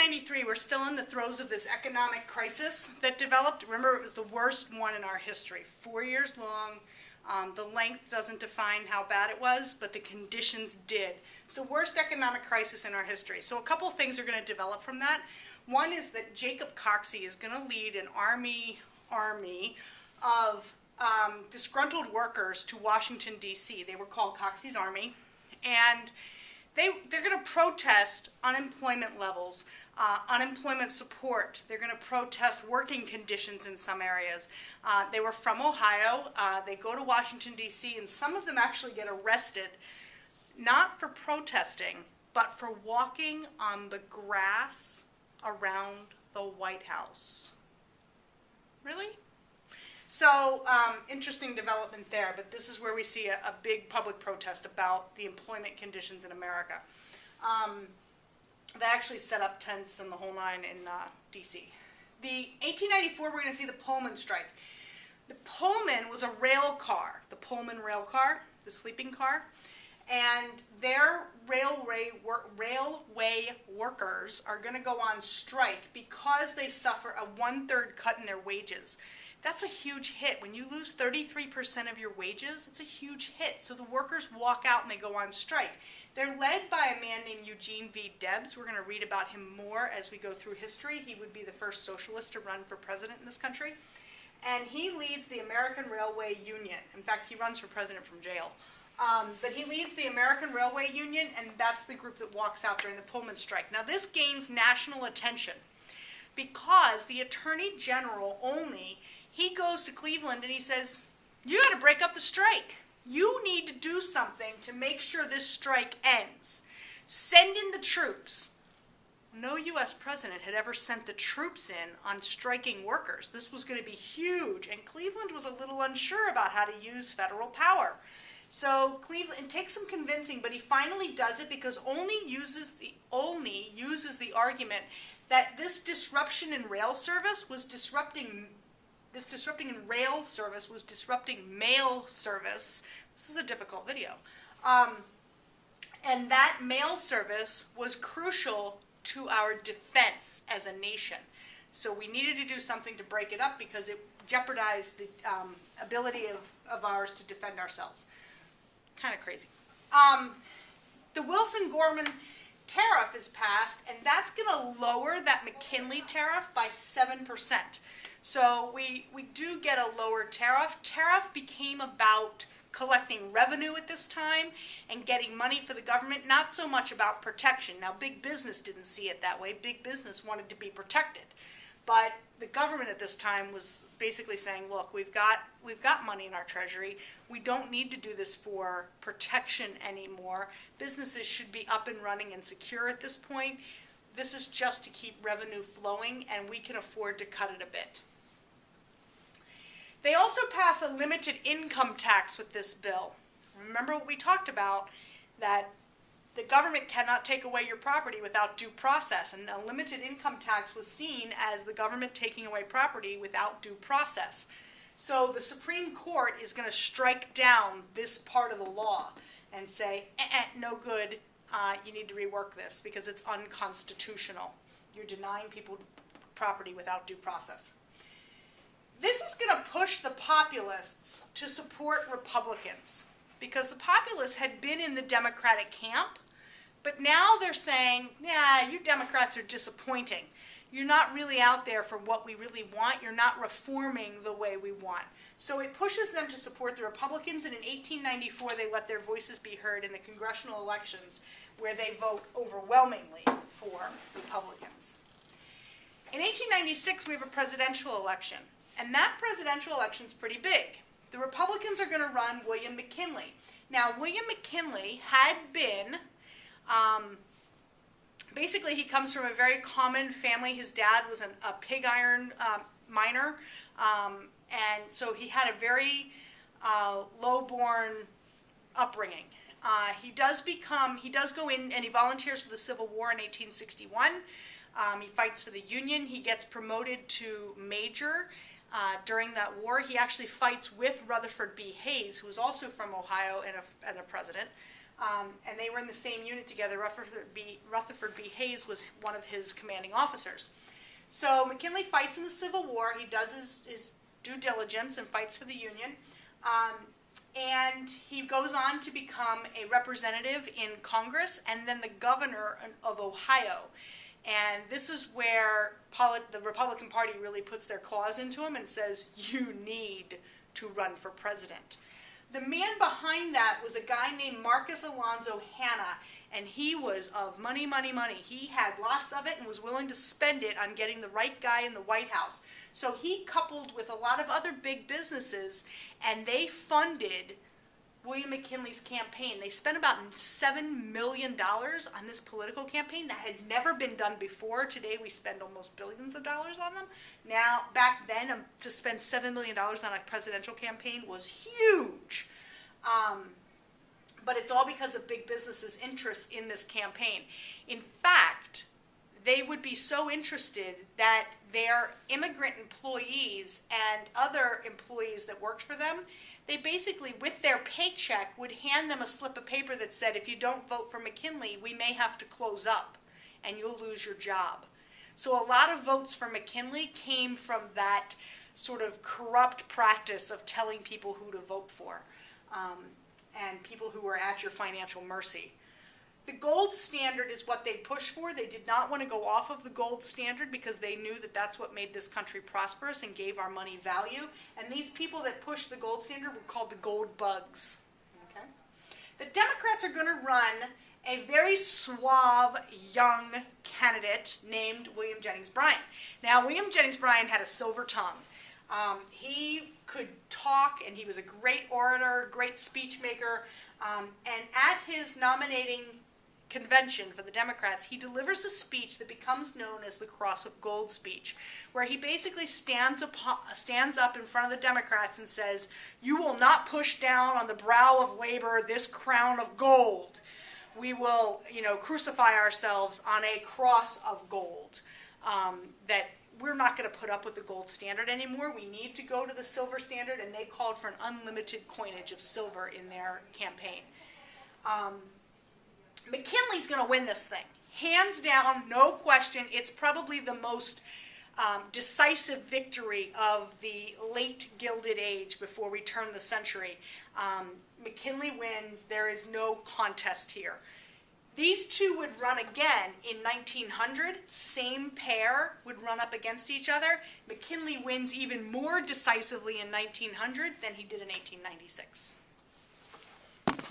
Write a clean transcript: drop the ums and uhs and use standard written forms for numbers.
1893, we're still in the throes of this economic crisis that developed. Remember, it was the worst one in our history. 4 years long. The length doesn't define how bad it was, but the conditions did. So worst economic crisis in our history. So a couple of things are going to develop from that. One is that Jacob Coxey is going to lead an army of disgruntled workers to Washington, D.C. They were called Coxey's Army. And they're going to protest unemployment levels, unemployment support. They're going to protest working conditions in some areas. They were from Ohio. They go to Washington, D.C., and some of them actually get arrested, not for protesting, but for walking on the grass around the White House. Really? So, interesting development there, but this is where we see a big public protest about the employment conditions in America. They actually set up tents and the whole nine in D.C. The 1894, we're going to see the Pullman strike. The Pullman was a rail car, the Pullman rail car, the sleeping car, and their railway workers are going to go on strike because they suffer a 1/3 cut in their wages. That's a huge hit. When you lose 33% of your wages, it's a huge hit. So the workers walk out and they go on strike. They're led by a man named Eugene V. Debs. We're going to read about him more as we go through history. He would be the first socialist to run for president in this country. And he leads the American Railway Union. In fact, he runs for president from jail. But he leads the American Railway Union, and that's the group that walks out during the Pullman strike. Now, this gains national attention because the Attorney General he goes to Cleveland and he says, you got to break up the strike. You need to do something to make sure this strike ends. Send in the troops. No U.S. president had ever sent the troops in on striking workers. This was going to be huge, and Cleveland was a little unsure about how to use federal power. So Cleveland takes some convincing, but he finally does it because only uses the argument that this disruption in rail service was disrupting mail service. This is a difficult video. And that mail service was crucial to our defense as a nation. So we needed to do something to break it up because it jeopardized the ability of ours to defend ourselves. Kind of crazy. The Wilson-Gorman tariff is passed, and that's going to lower that McKinley tariff by 7%. So we do get a lower tariff. Tariff became about collecting revenue at this time and getting money for the government, not so much about protection. Now, big business didn't see it that way. Big business wanted to be protected. But the government at this time was basically saying, look, we've got money in our treasury. We don't need to do this for protection anymore. Businesses should be up and running and secure at this point. This is just to keep revenue flowing, and we can afford to cut it a bit. They also pass a limited income tax with this bill. Remember what we talked about, that the government cannot take away your property without due process, and a limited income tax was seen as the government taking away property without due process. So the Supreme Court is going to strike down this part of the law and say, no good, you need to rework this because it's unconstitutional. You're denying people property without due process. This is going to push the populists to support Republicans because the populists had been in the Democratic camp, but now they're saying, yeah, you Democrats are disappointing. You're not really out there for what we really want. You're not reforming the way we want. So it pushes them to support the Republicans, and in 1894 they let their voices be heard in the congressional elections where they vote overwhelmingly for Republicans. In 1896 we have a presidential election. And that presidential election is pretty big. The Republicans are going to run William McKinley. Now, William McKinley had been, basically he comes from a very common family. His dad was a pig iron miner, and so he had a very low-born upbringing. He does go in and he volunteers for the Civil War in 1861. He fights for the Union. He gets promoted to major. During that war, he actually fights with Rutherford B. Hayes, who was also from Ohio and a president. and they were in the same unit together. Rutherford B. Hayes was one of his commanding officers. So McKinley fights in the Civil War. He does his due diligence and fights for the Union. And he goes on to become a representative in Congress and then the governor of Ohio. And this is where the Republican Party really puts their claws into him and says, you need to run for president. The man behind that was a guy named Marcus Alonzo Hanna, and he was of money, money, money. He had lots of it and was willing to spend it on getting the right guy in the White House. So he coupled with a lot of other big businesses, and they funded William McKinley's campaign. They spent about $7 million on this political campaign. That had never been done before. Today we spend almost billions of dollars on them. Now, back then, to spend $7 million on a presidential campaign was huge. But it's all because of big businesses' interest in this campaign. In fact, they would be so interested that their immigrant employees and other employees that worked for them, they basically, with their paycheck, would hand them a slip of paper that said, if you don't vote for McKinley, we may have to close up and you'll lose your job. So a lot of votes for McKinley came from that sort of corrupt practice of telling people who to vote for, and people who were at your financial mercy. The gold standard is what they pushed for. They did not want to go off of the gold standard because they knew that that's what made this country prosperous and gave our money value. And these people that pushed the gold standard were called the gold bugs. Okay? The Democrats are going to run a very suave, young candidate named William Jennings Bryan. Now, William Jennings Bryan had a silver tongue. He could talk, and he was a great orator, great speech maker. And at his nominating convention for the Democrats, he delivers a speech that becomes known as the Cross of Gold speech, where he basically stands up in front of the Democrats and says, you will not push down on the brow of labor this crown of gold. We will, crucify ourselves on a cross of gold. That we're not going to put up with the gold standard anymore. We need to go to the silver standard, and they called for an unlimited coinage of silver in their campaign. McKinley's going to win this thing. Hands down, no question. It's probably the most decisive victory of the late Gilded Age before we turn the century. McKinley wins. There is no contest here. These two would run again in 1900. Same pair would run up against each other. McKinley wins even more decisively in 1900 than he did in 1896.